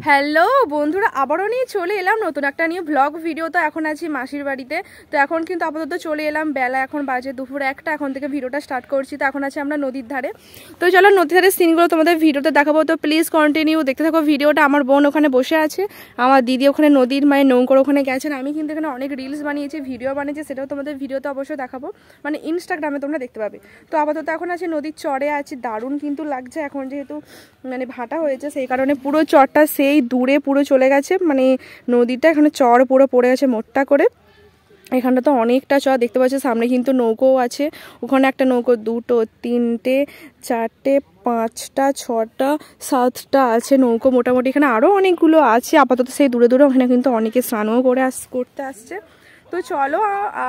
Hello বন্ধুরা, আবারও নিয়ে চলে এলাম নতুন একটা নিয়ে ব্লগ ভিডিও। তো এখন আছি মাসির বাড়িতে। তো এখন কিন্তু আপাতত চলে এলাম, বেলা এখন বাজে দুপুর 1টা। এখন থেকে ভিডিওটা স্টার্ট করছি। তো এখন আছি আমরা নদীর ধারে। তো চলো নদীর ধারের সিনগুলো তোমাদের ভিডিওতে দেখাবো। তো প্লিজ কন্টিনিউ দেখতে থাকো ভিডিওটা। আমার বোন ওখানে বসে আছে, আমার দিদি ওখানে নদীর নৌকোর ওখানে গেছেন। আমি কিন্তু এখানে অনেক রিলস বানিয়েছি, ভিডিও বানিয়েছি, সেটাও তোমাদের ভিডিওতে অবশ্যই দেখাবো, মানে ইনস্টাগ্রামে তোমরা দেখতে পাবে। তো আপাতত এখন আছি নদীর চরে আছি, দারুণ কিন্তু লাগছে এখন, যেহেতু মানে ভাটা হয়েছে সেই কারণে পুরো চরটা সেই দূরে পুরো চলে গেছে, মানে নদীটা এখানে চর পুরো পড়ে গেছে মোটটা করে। এখানটা তো অনেকটা চর দেখতে পাচ্ছি, সামনে কিন্তু নৌকোও আছে। ওখানে একটা নৌকো, 2, 3, 4, 5, 6, 7টা আছে নৌকো মোটামুটি। এখানে আরও অনেকগুলো আছে, আপাতত সেই দূরে দূরে ওখানে কিন্তু অনেকে স্নানও করতে আসছে। তো চলো,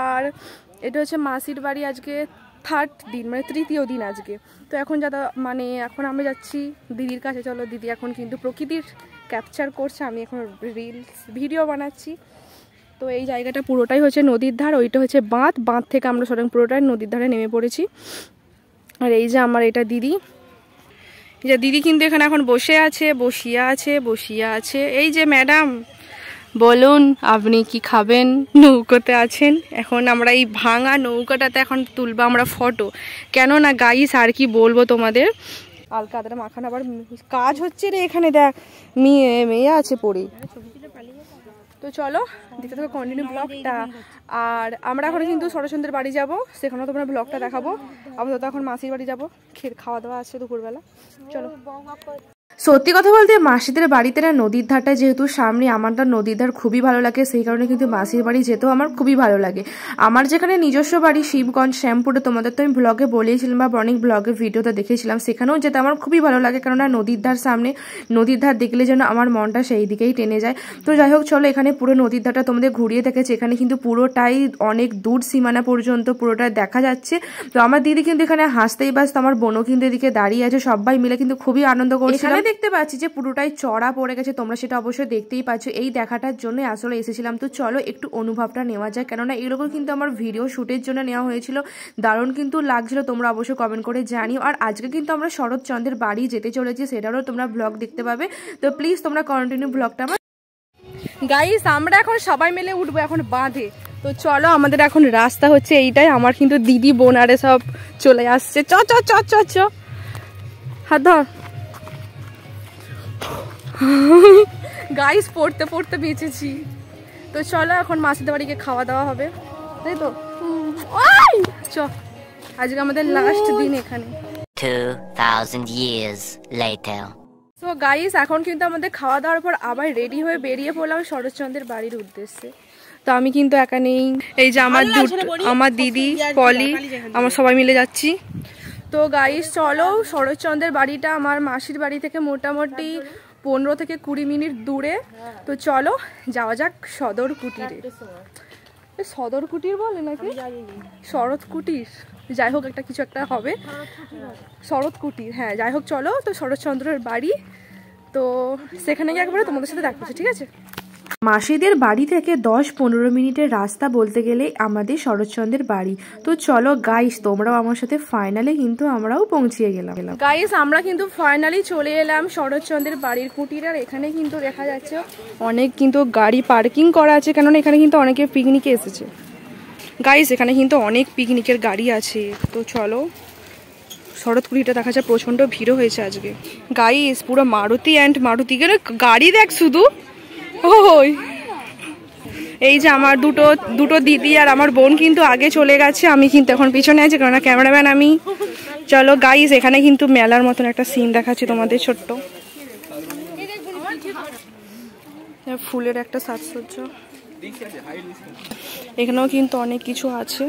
আর এটা হচ্ছে মাসির বাড়ি, আজকে 3rd দিন, মানে 3য় দিন আজকে। তো এখন মানে এখন আমরা যাচ্ছি দিদির কাছে। চলো, দিদি এখন কিন্তু প্রকৃতির ক্যাপচার করছে, আমি এখন রিলস ভিডিও বানাচ্ছি। তো এই জায়গাটা পুরোটাই হচ্ছে নদীর ধার, ওইটা হচ্ছে বাঁধ থেকে আমরা সবাই পুরোটাই নদীর ধারে নেমে পড়েছি। আর এই যে আমার এটা দিদি, দিদি কিন্তু এখানে এখন বসিয়া আছে। এই যে ম্যাডাম, বলুন আপনি কি খাবেন? নৌকোতে আছেন। এখন আমরা এই ভাঙা নৌকাটাতে এখন তুলবো আমরা ফটো। কেন না গাইস, আর কি বলবো তোমাদের, আলকা আদাটা মাখানো আবার কাজ হচ্ছে রে এখানে, দেখ মেয়ে আছে পড়ে। তো চলো দেখতে থাকো কন্টিনিউ ব্লগটা। আর আমরা এখন কিন্তু শরৎচন্দ্রের বাড়ি যাব, সেখানেও তোমরা ব্লগটা দেখাবো। আপাতত এখন মাসির বাড়ি যাবো, খাওয়া দাওয়া আছে দুপুরবেলা। চলো। সত্যি কথা বলতে মাসিদের বাড়িতে না নদীর ধারটা যেহেতু সামনে, আমার তো নদীর ধার খুবই ভালো লাগে, সেই কারণে কিন্তু মাসির বাড়ি যেতেও আমার খুবই ভালো লাগে। আমার যেখানে নিজস্ব বাড়ি শিবগঞ্জ শ্যামপুরে, তোমাদের তো আমি ব্লগে বলেছিলাম বা অনেক ব্লগে ভিডিওতে দেখেছিলাম, সেখানেও যেতে আমার খুবই ভালো লাগে, কেননা নদীর ধার সামনে, নদীর ধার দেখলে যেন আমার মনটা সেই দিকেই টেনে যায়। তো যাই হোক চলো, এখানে পুরো নদীর ধারটা তোমাদের ঘুরিয়ে দেখেছি। এখানে কিন্তু পুরোটাই অনেক দূর সীমানা পর্যন্ত পুরোটা দেখা যাচ্ছে। তো আমার দিদি কিন্তু এখানে হাসতেই ব্যস্ত, আমার বোনও কিন্তু এদিকে দাঁড়িয়ে আছে, সবাই মিলে কিন্তু খুবই আনন্দ করছে। দেখতে পাচ্ছি যে পুরোটাই চড়া পড়ে গেছে, তোমরা সেটা অবশ্যই দেখতেই পাচ্ছ। এই দেখাটার জন্য আসলে এসেছিলাম। তো চলো একটু অনুভবটা নেওয়া যায়, কেননা এগুলো কিন্তু আমার ভিডিও শুটের জন্য নেওয়া হয়েছিল। দারুণ কিন্তু লাগছিল, তোমরা অবশ্যই কমেন্ট করে জানিও। আর আজকে কিন্তু আমরা শরৎচন্দ্রের বাড়ি যেতে চলেছি, সেটারও তোমরা ব্লগ দেখতে পাবে। তো প্লিজ তোমরা কন্টিনিউ ব্লগটা আমার। গাইস, আমরা এখন সবাই মিলে উঠবো এখন বাঁধে। তো চলো, আমাদের এখন রাস্তা হচ্ছে এইটাই। আমার কিন্তু দিদি বোনারে সব চলে আসছে। চ চ চ চ চ হাত ধর। গাইস, পড়তে পড়তে বেঁচেছি। তো চলো এখন মাসিদের বাড়িকে খাওয়া দাওয়া হবে, তাই তো। চ, আজকে আমাদের লাস্ট দিন এখানে। 2000 years later. তো গাইস, এখন কিন্তু আমাদের খাওয়া দাওয়ার পর আবার রেডি হয়ে বেরিয়ে পড়লাম শরৎচন্দ্রের বাড়ির উদ্দেশ্যে। তো আমি কিন্তু একা নেই, এই যে আমার দিদি পলি, আমরা সবাই মিলে যাচ্ছি। তো গাইস চলো, শরৎচন্দ্রের বাড়িটা আমার মাসির বাড়ি থেকে মোটামুটি 15 থেকে 20 মিনিট দূরে। তো চলো যাওয়া যাক সদর কুটিরে। সদর কুটির বলে নাকি শরৎ কুটির, যাই হোক একটা কিছু একটা হবে, শরৎ কুটির, হ্যাঁ যাই হোক। চলো, তো শরৎচন্দ্রের বাড়ি, তো সেখানে গিয়ে একবারে তোমাদের সাথে দেখা করছি, ঠিক আছে। মাসিদের বাড়ি থেকে 10-15 মিনিটের রাস্তা বলতে গেলে আমাদের শরৎচন্দ্রের বাড়ি। তো চলো গাইস, তোমরাও আমার সাথে ফাইনালি কিন্তু আমরাও পৌঁছিয়ে গেলাম। গাইস, আমরা কিন্তু ফাইনালি চলে এলাম শরৎচন্দ্রের বাড়ির কুটির। আর এখানে কিন্তু দেখা যাচ্ছে অনেক কিন্তু গাড়ি পার্কিং করা আছে, কেননা এখানে কিন্তু অনেকে পিকনিকে এসেছে। গাইস, এখানে কিন্তু অনেক পিকনিকের গাড়ি আছে। তো চলো, শরৎ কুটিরটা দেখা যায় প্রচন্ড ভিড় হয়েছে আজকে। গাইস, পুরো মারুতি অ্যান্ড মারুতি গাড়ি দেখ শুধু। ওই এই যে আমার দুটো দিদি আর আমার বোন কিন্তু আগে চলে গেছে, আমি কিন্তু এখন পিছনে আছি, কারণ ক্যামেরাম্যান আমি। চলো গাইস, এখানে কিন্তু মেলার মতন একটা সিন দেখাচ্ছি তোমাদের, ছোট্ট ফুলের একটা সাজসজ্জা। এখানেও কিন্তু অনেক কিছু আছে।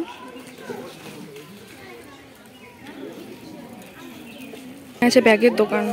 আছে ব্যাগের দোকান।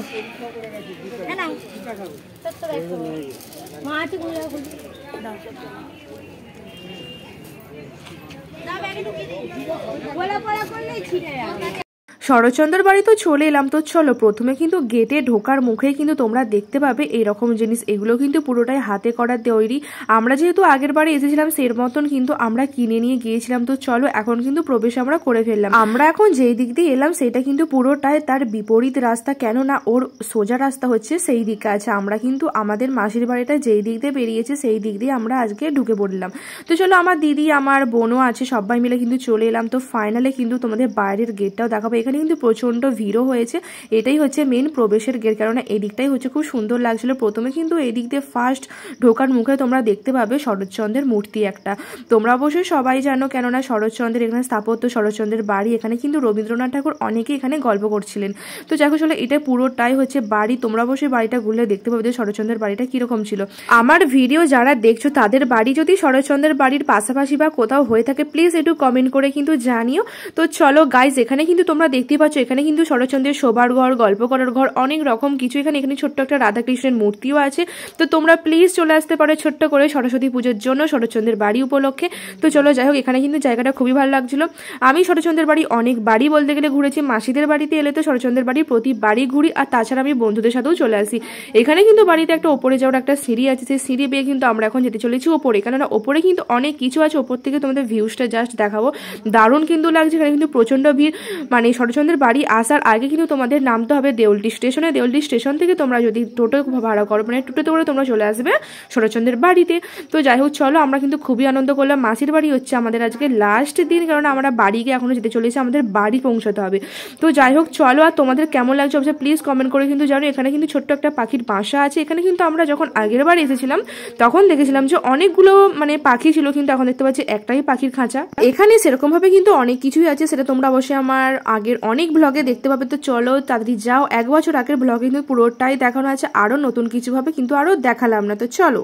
শরৎচন্দ্রের বাড়ি তো চলে এলাম। তো চলো প্রথমে কিন্তু গেটে ঢোকার মুখে কিন্তু তোমরা দেখতে পাবে এইরকম জিনিস, এগুলো কিন্তু পুরোটাই হাতে করা তৈরি। আমরা যেহেতু আগের বারে এসেছিলাম সের মতন কিন্তু আমরা কিনে নিয়ে গিয়েছিলাম। তো চলো এখন কিন্তু প্রবেশ আমরা করে ফেললাম। আমরা এখন যেই দিক দিয়ে এলাম সেটা কিন্তু পুরোটাই তার বিপরীত রাস্তা, কেননা ওর সোজা রাস্তা হচ্ছে সেই দিকে আছে। আমরা কিন্তু আমাদের মাসির বাড়িটা যেই দিক দিয়ে বেরিয়েছে সেই দিক দিয়ে আমরা আজকে ঢুকে পড়লাম। তো চলো আমার দিদি আমার বোনও আছে, সবাই মিলে কিন্তু চলে এলাম। তো ফাইনালি কিন্তু তোমাদের বাইরের গেটটাও দেখাবো। এখানে কিন্তু প্রচন্ড ভিড়ও হয়েছে, এটাই হচ্ছে মেন প্রবেশের গেট, কেননা এদিকটাই হচ্ছে খুব সুন্দর লাগছিল। প্রথমে কিন্তু এদিক দিয়ে ফার্স্ট ঢোকার মুখে তোমরা দেখতে পাবে শরৎচন্দ্রের মূর্তি একটা। তোমরা অবশ্যই সবাই জানো, কেননা শরৎচন্দ্রের এখানে স্থাপত্য, শরৎচন্দ্রের বাড়ি, এখানে কিন্তু রবীন্দ্রনাথ ঠাকুর অনেকে এখানে গল্প করছিলেন। তো যাকে চলে এটা পুরোটাই হচ্ছে বাড়ি। তোমরা অবশ্যই বাড়িটা ঘুরলে দেখতে পাবে যে শরৎচন্দ্রের বাড়িটা কিরকম ছিল। আমার ভিডিও যারা দেখছো তাদের বাড়ি যদি শরৎচন্দ্রের বাড়ির পাশাপাশি বা কোথাও হয়ে থাকে প্লিজ একটু কমেন্ট করে কিন্তু জানিও। তো চলো গাইজ, এখানে কিন্তু তোমরা দেখতেই পাচ্ছ এখানে কিন্তু শরৎচন্দ্রের শোবার ঘর, গল্প করার ঘর, অনেক রকম কিছু। এখানে ছোট্ট একটা রাধাকৃষ্ণের মূর্তিও আছে। তো তোমরা প্লিজ চলে আসতে পারো ছোট্ট করে সরস্বতী পুজোর জন্য শরৎচন্দ্রের বাড়ি উপলক্ষে। তো চলো যাই হোক, এখানে কিন্তু জায়গাটা খুবই ভালো লাগছিল। আমি শরৎচন্দ্রের বাড়ি অনেক বাড়ি বলতে গেলে ঘুরেছি। মাসিদের বাড়িতে এলে তো শরৎচন্দ্রের বাড়ি প্রতি বাড়ি ঘুরি, আর তাছাড়া আমি বন্ধুদের সাথেও চলে আসি। এখানে কিন্তু বাড়িতে একটা ওপরে যাওয়ার একটা সিঁড়ি আছে, সেই সিঁড়ি বেয়ে কিন্তু আমরা এখন যেতে চলেছি ওপরে, কেননা ওপরে কিন্তু অনেক কিছু আছে। ওপর থেকে তোমাদের ভিউজটা জাস্ট দেখাবো, দারুণ কিন্তু লাগছে। এখানে কিন্তু প্রচন্ড ভিড়। মানে শরৎচন্দ্রের বাড়ি আসার আগে কিন্তু তোমাদের নামতে হবে দেউলটি স্টেশনে। দেউলটি স্টেশন থেকে তোমরা যদি টোটো ভাড়া করো, মানে টোটোতে করে তোমরা চলে আসবে শরৎচন্দ্রের বাড়িতে। তো যাই হোক চলো, আমরা কিন্তু খুবই আনন্দ করলাম। মাসির বাড়ি হচ্ছে আমাদের আজকে লাস্ট দিন, কারণ আমরা বাড়ি গিয়ে এখনো যেতে চলেছি, আমাদের বাড়ি পৌঁছাতে হবে। তো যাই হোক চলো, আর তোমাদের কেমন লাগছে অবশ্যই প্লিজ কমেন্ট করে কিন্তু জানো। এখানে কিন্তু ছোট্ট একটা পাখির বাসা আছে। এখানে কিন্তু আমরা যখন আগের বার এসেছিলাম তখন দেখেছিলাম যে অনেকগুলো মানে পাখি ছিল, কিন্তু এখন দেখতে পাচ্ছি একটাই পাখির খাঁচা। এখানে সেরকম ভাবে কিন্তু অনেক কিছুই আছে, সেটা তোমরা অবশ্যই আমার আগের অনেক ব্লগে দেখতে পাবে। তো চলো তাড়াতাড়ি যাও, 1 বছর আগের ব্লগে কিন্তু পুরোটাই দেখানো আছে, আরো নতুন কিছু ভাবে কিন্তু আরো দেখালাম না। তো চলো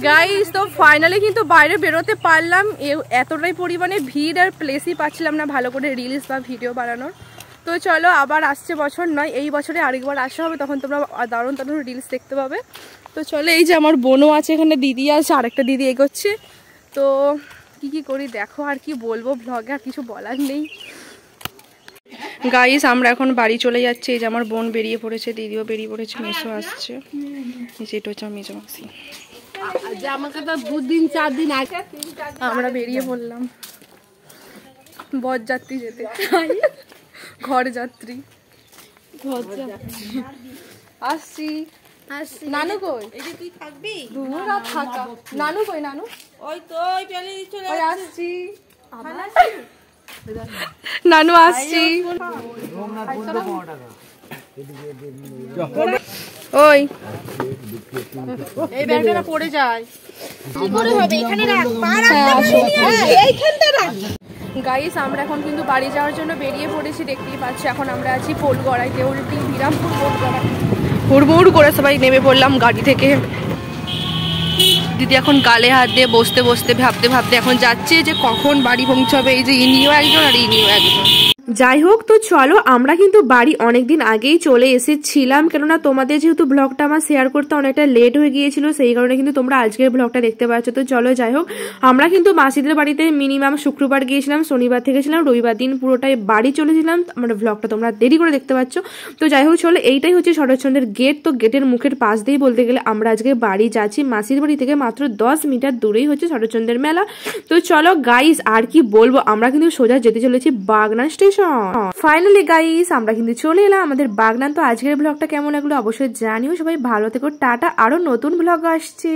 গাইস, তো ফাইনালি কিন্তু বাইরে বেরোতে পারলাম। এতটাই পরিমাণে ভিড় আর প্লেসই পাচ্ছিলাম না ভালো করে রিলস বা ভিডিও বানানোর। তো চলো আবার আসছে বছর নয়, এই বছরে আরেকবার আসা হবে, তখন তোমরা দারুণ দারুণ রিলস দেখতে পাবে। তো চলো, এই যে আমার বোনও আছে এখানে, দিদি আছে, আরেকটা দিদি এগোচ্ছে। তো কি করি দেখো, আর কি বলবো, ব্লগে আর কিছু বলার নেই। গাইস আমরা এখন বাড়ি চলে যাচ্ছি। এই যে আমার বোন বেরিয়ে পড়েছে, দিদিও বেরিয়ে পড়েছে, মেসো আসছে। যেটা হচ্ছে মেজো মাসি। আমাকে তো 2 দিন 4 দিন আগে আমরা বেরিয়ে পড়লাম বরযাত্রী যেতে, ঘর যাত্রী। আসছি। নানু কই? তুই থাকবি? দূর আর থাকা। নানু কই? নানু ওই তো ওই পেলে চলে আসছি। নানু আসছি। ওই এই ব্যাগটা পড়ে যায়, কি করে হবে? এখানে রাখ, পা রাখতে পারবি? এইখানটা রাখ। গাইস আমরা এখন কিন্তু বাড়ি যাওয়ার জন্য বেরিয়ে পড়েছি, দেখতেই পাচ্ছি। এখন আমরা আছি পোলগড়ায়, দেউলটি বিরামপুর পোলগড়ায়। হুড়মুড় করে সবাই নেমে পড়লাম গাড়ি থেকে। দিদি এখন গালে হাত দিয়ে বসতে বসতে ভাবতে ভাবতে এখন যাচ্ছে যে কখন বাড়ি পৌঁছাবে। এই যে ইনিও একজন আর ইনিও একজন। যাই হোক, তো চলো আমরা কিন্তু বাড়ি অনেকদিন আগেই চলে এসেছিলাম, কেননা তোমাদের যেহেতু ব্লগটা আমার শেয়ার করতে অনেকটা লেট হয়ে গিয়েছিল, সেই কারণে কিন্তু তোমরা আজকের ব্লগটা দেখতে পাচ্ছ। তো চলো যাই হোক, আমরা কিন্তু মাসিদের বাড়িতে মিনিমাম শুক্রবার গিয়েছিলাম, শনিবার থেকে ছিলাম, রবিবার দিন পুরোটাই বাড়ি চলেছিলাম। আমার ব্লগটা তোমরা দেরি করে দেখতে পাচ্ছ। তো যাই হোক চলো, এইটাই হচ্ছে শরৎচন্দ্রের গেট। তো গেটের মুখের পাশ দিয়েই বলতে গেলে আমরা আজকে বাড়ি যাচ্ছি। মাসির বাড়ি থেকে মাত্র 10 মিটার দূরেই হচ্ছে শরৎচন্দ্রের মেলা। তো চলো গাইস, আর কি বলবো, আমরা কিন্তু সোজা যেতে চলেছি বাগনান স্টেশন। ফাইনালি গাইস আমরা কিন্তু চলে এলাম আমাদের বাগনান। তো আজকের ব্লগটা কেমন লাগলো অবশ্যই জানিও। সবাই ভালো থেকো, টাটা, আরো নতুন ব্লগ আসছে।